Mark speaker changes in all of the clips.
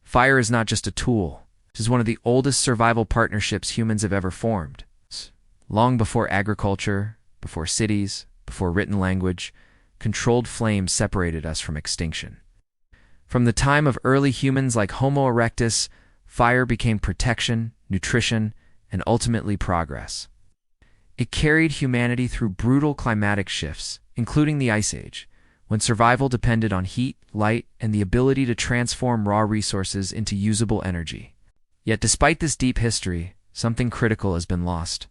Speaker 1: Fire is not just a tool. It is one of the oldest survival partnerships humans have ever formed. Long before agriculture, before cities, before written language, controlled flames separated us from extinction. From the time of early humans like Homo erectus, fire became protection, nutrition, and ultimately progress. It carried humanity through brutal climatic shifts, including the Ice Age, when survival depended on heat, light, and the ability to transform raw resources into usable energy. Yet despite this deep history, something critical has been lost.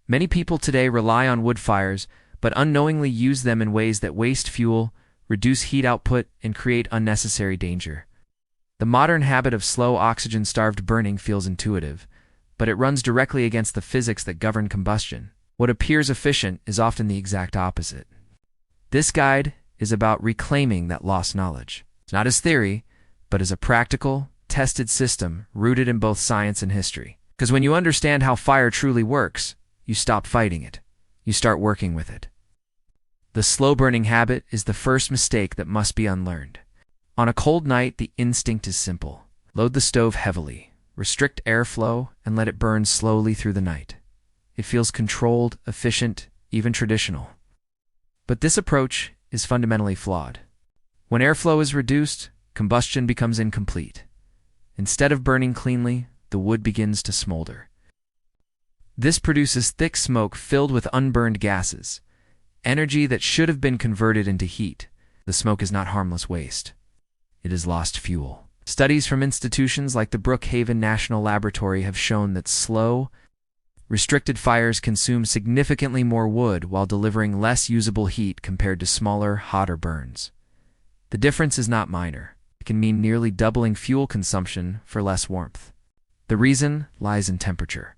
Speaker 1: Many people today rely on wood fires, but unknowingly use them in ways that waste fuel, reduce heat output, and create unnecessary danger. The modern habit of slow oxygen-starved burning feels intuitive, but it runs directly against the physics that govern combustion. What appears efficient is often the exact opposite. This guide is about reclaiming that lost knowledge. It's not as theory, but as a practical, tested system rooted in both science and history. Because when you understand how fire truly works, you stop fighting it. You start working with it. The slow burning habit is the first mistake that must be unlearned. On a cold night, the instinct is simple. Load the stove heavily, restrict airflow, and let it burn slowly through the night. It feels controlled, efficient, even traditional. But this approach is fundamentally flawed. When airflow is reduced, combustion becomes incomplete. Instead of burning cleanly, the wood begins to smolder. This produces thick smoke filled with unburned gases, energy that should have been converted into heat. The smoke is not harmless waste. It is lost fuel. Studies from institutions like the Brookhaven National Laboratory have shown that slow, restricted fires consume significantly more wood while delivering less usable heat compared to smaller, hotter burns. The difference is not minor. It can mean nearly doubling fuel consumption for less warmth. The reason lies in temperature.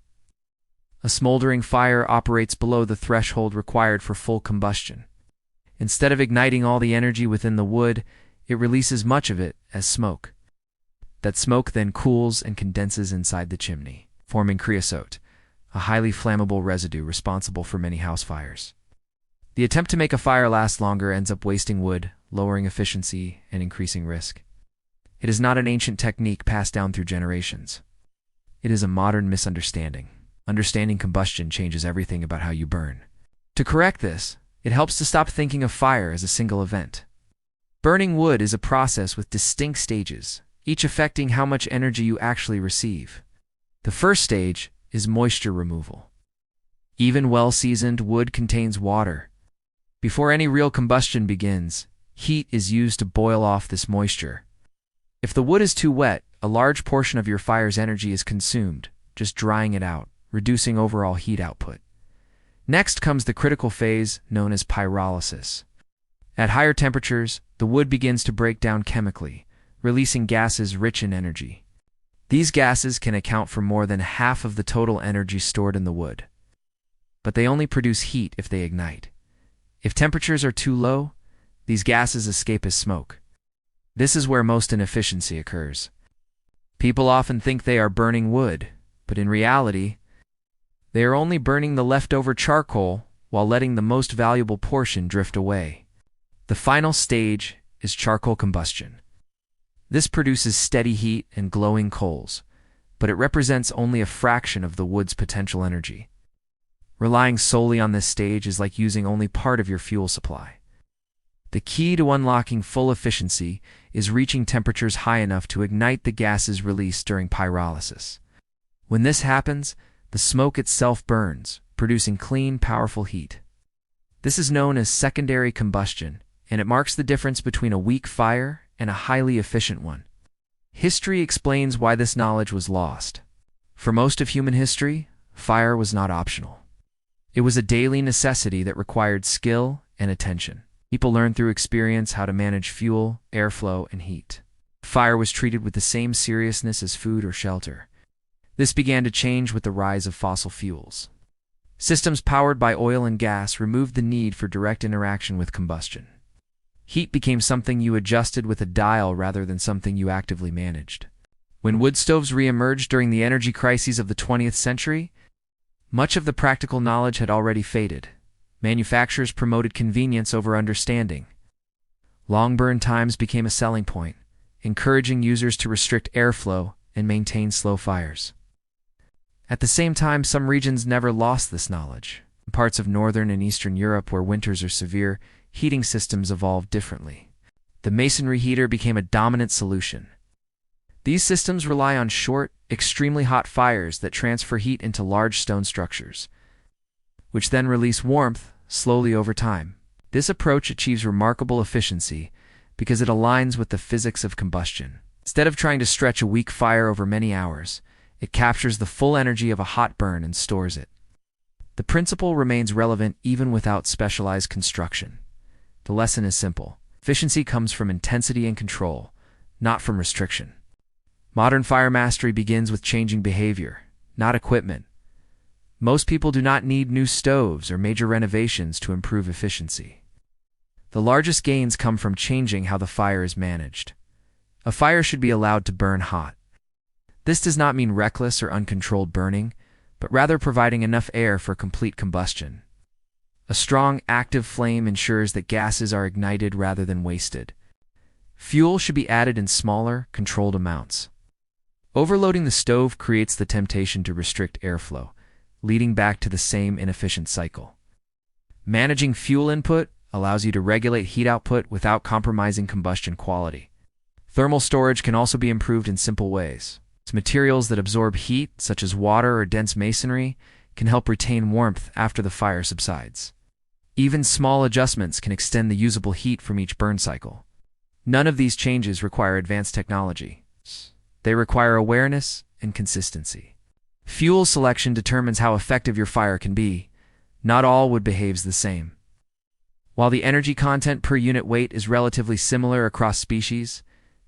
Speaker 1: A smoldering fire operates below the threshold required for full combustion. Instead of igniting all the energy within the wood, it releases much of it as smoke. That smoke then cools and condenses inside the chimney, forming creosote, a highly flammable residue responsible for many house fires. The attempt to make a fire last longer ends up wasting wood, lowering efficiency, and increasing risk. It is not an ancient technique passed down through generations. It is a modern misunderstanding. Understanding combustion changes everything about how you burn. To correct this, it helps to stop thinking of fire as a single event. Burning wood is a process with distinct stages, each affecting how much energy you actually receive. The first stage is moisture removal. Even well-seasoned wood contains water. Before any real combustion begins, heat is used to boil off this moisture. If the wood is too wet, a large portion of your fire's energy is consumed, just drying it out, reducing overall heat output. Next comes the critical phase known as pyrolysis. At higher temperatures, the wood begins to break down chemically, releasing gases rich in energy. These gases can account for more than half of the total energy stored in the wood. But they only produce heat if they ignite. If temperatures are too low, these gases escape as smoke. This is where most inefficiency occurs. People often think they are burning wood, but in reality, they are only burning the leftover charcoal while letting the most valuable portion drift away. The final stage is charcoal combustion. This produces steady heat and glowing coals, but it represents only a fraction of the wood's potential energy. Relying solely on this stage is like using only part of your fuel supply. The key to unlocking full efficiency is reaching temperatures high enough to ignite the gases released during pyrolysis. When this happens, the smoke itself burns, producing clean, powerful heat. This is known as secondary combustion, and it marks the difference between a weak fire and a highly efficient one. History explains why this knowledge was lost. For most of human history, fire was not optional. It was a daily necessity that required skill and attention. People learned through experience how to manage fuel, airflow, and heat. Fire was treated with the same seriousness as food or shelter. This began to change with the rise of fossil fuels. Systems powered by oil and gas removed the need for direct interaction with combustion. Heat became something you adjusted with a dial rather than something you actively managed. When wood stoves re-emerged during the energy crises of the 20th century, much of the practical knowledge had already faded. Manufacturers promoted convenience over understanding. Long burn times became a selling point, encouraging users to restrict airflow and maintain slow fires. At the same time, some regions never lost this knowledge. In parts of northern and eastern Europe where winters are severe, heating systems evolved differently. The masonry heater became a dominant solution. These systems rely on short, extremely hot fires that transfer heat into large stone structures, which then release warmth slowly over time. This approach achieves remarkable efficiency because it aligns with the physics of combustion. Instead of trying to stretch a weak fire over many hours, it captures the full energy of a hot burn and stores it. The principle remains relevant even without specialized construction. The lesson is simple. Efficiency comes from intensity and control, not from restriction. Modern fire mastery begins with changing behavior, not equipment. Most people do not need new stoves or major renovations to improve efficiency. The largest gains come from changing how the fire is managed. A fire should be allowed to burn hot. This does not mean reckless or uncontrolled burning, but rather providing enough air for complete combustion. A strong, active flame ensures that gases are ignited rather than wasted. Fuel should be added in smaller, controlled amounts. Overloading the stove creates the temptation to restrict airflow, leading back to the same inefficient cycle. Managing fuel input allows you to regulate heat output without compromising combustion quality. Thermal storage can also be improved in simple ways. Materials that absorb heat, such as water or dense masonry, can help retain warmth after the fire subsides. Even small adjustments can extend the usable heat from each burn cycle. None of these changes require advanced technology. They require awareness and consistency. Fuel selection determines how effective your fire can be. Not all wood behaves the same. While the energy content per unit weight is relatively similar across species,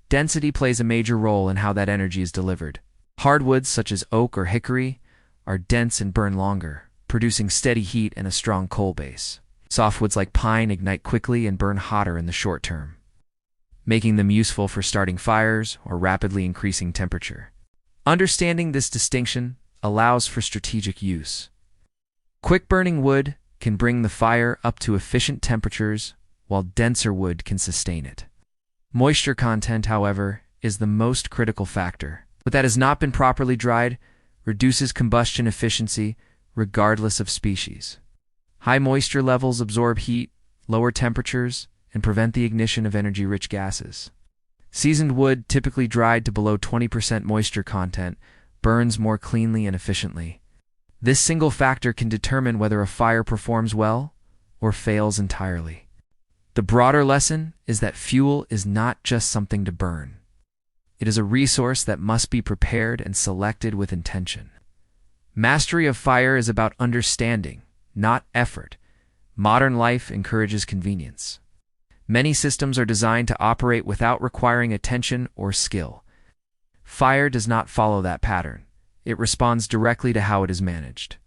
Speaker 1: density plays a major role in how that energy is delivered. Hardwoods such as oak or hickory are dense and burn longer, producing steady heat and a strong coal base. Softwoods like pine ignite quickly and burn hotter in the short term, making them useful for starting fires or rapidly increasing temperature. Understanding this distinction allows for strategic use. Quick-burning wood can bring the fire up to efficient temperatures, while denser wood can sustain it. Moisture content, however, is the most critical factor. Wood that has not been properly dried reduces combustion efficiency regardless of species. High moisture levels absorb heat, lower temperatures, and prevent the ignition of energy-rich gases. Seasoned wood, typically dried to below 20% moisture content, burns more cleanly and efficiently. This single factor can determine whether a fire performs well or fails entirely. The broader lesson is that fuel is not just something to burn. It is a resource that must be prepared and selected with intention. Mastery of fire is about understanding, not effort. Modern life encourages convenience. Many systems are designed to operate without requiring attention or skill. Fire does not follow that pattern. It responds directly to how it is managed.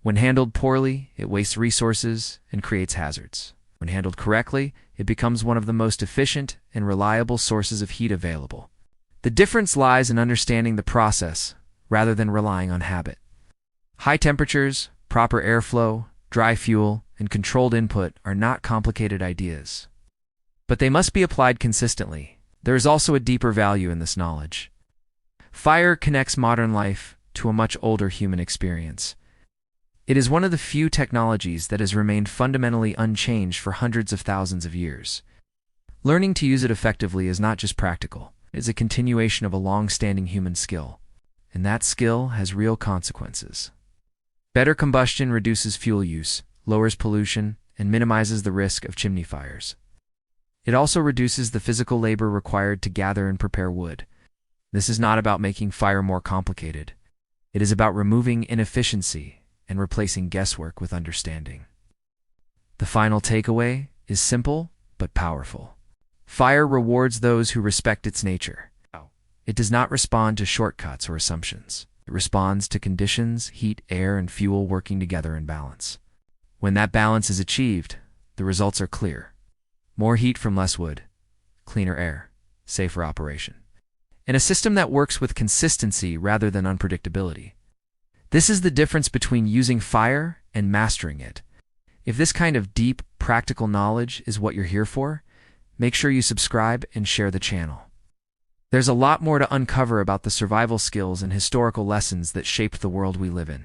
Speaker 1: When handled poorly, it wastes resources and creates hazards. When handled correctly, it becomes one of the most efficient and reliable sources of heat available. The difference lies in understanding the process rather than relying on habit. High temperatures, proper airflow, dry fuel, and controlled input are not complicated ideas. But they must be applied consistently. There is also a deeper value in this knowledge. Fire connects modern life to a much older human experience. It is one of the few technologies that has remained fundamentally unchanged for hundreds of thousands of years. Learning to use it effectively is not just practical. It is a continuation of a long-standing human skill, and that skill has real consequences. Better combustion reduces fuel use, lowers pollution, and minimizes the risk of chimney fires. It also reduces the physical labor required to gather and prepare wood. This is not about making fire more complicated. It is about removing inefficiency and replacing guesswork with understanding. The final takeaway is simple but powerful. Fire rewards those who respect its nature. It does not respond to shortcuts or assumptions. It responds to conditions, heat, air, and fuel working together in balance. When that balance is achieved, the results are clear. More heat from less wood, cleaner air, safer operation, and a system that works with consistency rather than unpredictability. This is the difference between using fire and mastering it. If this kind of deep, practical knowledge is what you're here for, make sure you subscribe and share the channel. There's a lot more to uncover about the survival skills and historical lessons that shaped the world we live in.